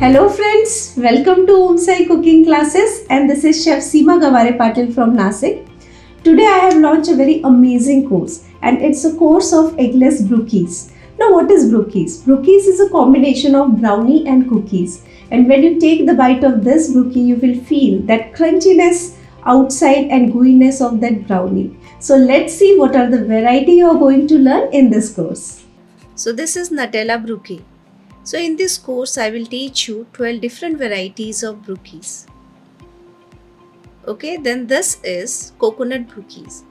Hello friends, welcome to Sai Cooking Classes, and this is Chef Seema Gaware Patil from Nasik. Today I have launched a very amazing course, and it's a course of Eggless Brookies. Now what is Brookies? Brookies is a combination of brownie and cookies, and when you take the bite of this brookie you will feel that crunchiness outside and gooiness of that brownie. So let's see what are the variety you are going to learn in this course. So this is Nutella Brookie. So in this course I will teach you 12 different varieties of brookies. Okay, then this is coconut brookies.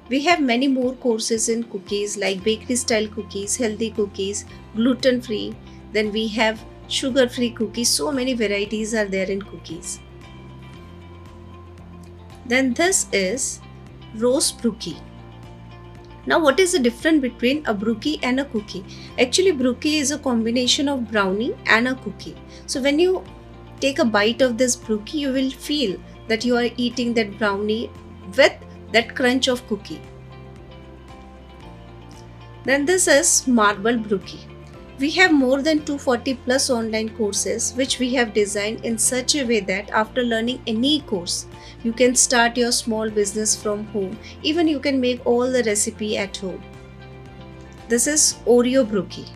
We have many more courses in cookies like bakery style cookies, healthy cookies, gluten free. Then we have sugar free cookies. So many varieties are there in cookies. Then this is rose brookie. Now what is the difference between a brookie and a cookie? Actually brookie is a combination of brownie and a cookie. So when you take a bite of this brookie you will feel that you are eating that brownie with that crunch of cookie. Then this is marble brookie. We have more than 240 plus online courses which we have designed in such a way that after learning any course, you can start your small business from home. Even you can make all the recipe at home. This is Oreo Brookie.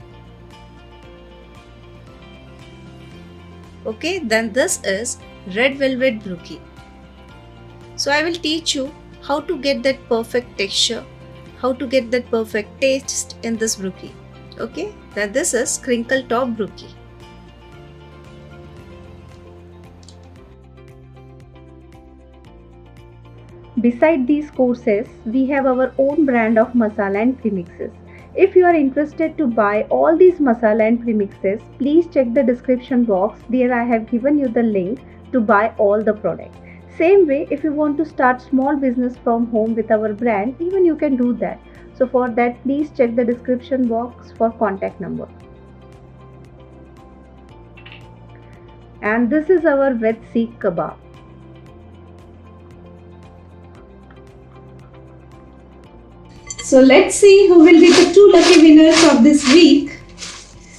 Okay, then this is red velvet brookie. So I will teach you how to get that perfect texture, how to get that perfect taste in this brookie. Okay, then this is Crinkle Top Brookie. Beside these courses, we have our own brand of masala and premixes. If you are interested to buy all these masala and premixes, please check the description box. There I have given you the link to buy all the products. Same way, if you want to start small business from home with our brand, even you can do that. So for that, please check the description box for contact number. And this is our veg seekh kebab. So let's see who will be the 2 lucky winners of this week.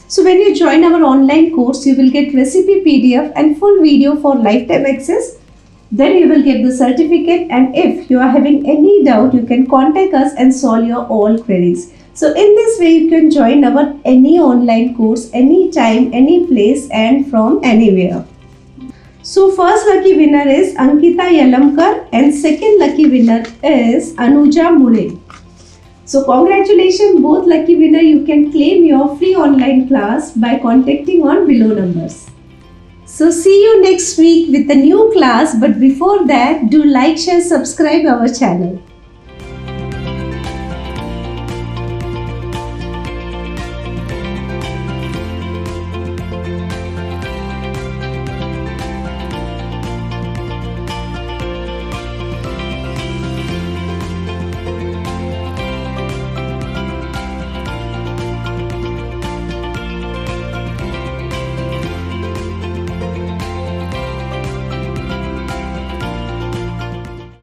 So when you join our online course, you will get recipe PDF and full video for lifetime access. Then you will get the certificate, and if you are having any doubt, you can contact us and solve your all queries. So in this way, you can join our any online course, anytime, any place and from anywhere. So first lucky winner is Ankita Yalamkar and second lucky winner is Anuja Mule. So congratulations both lucky winner. You can claim your free online class by contacting on below numbers. So see you next week with a new class, but before that do like, share, subscribe our channel.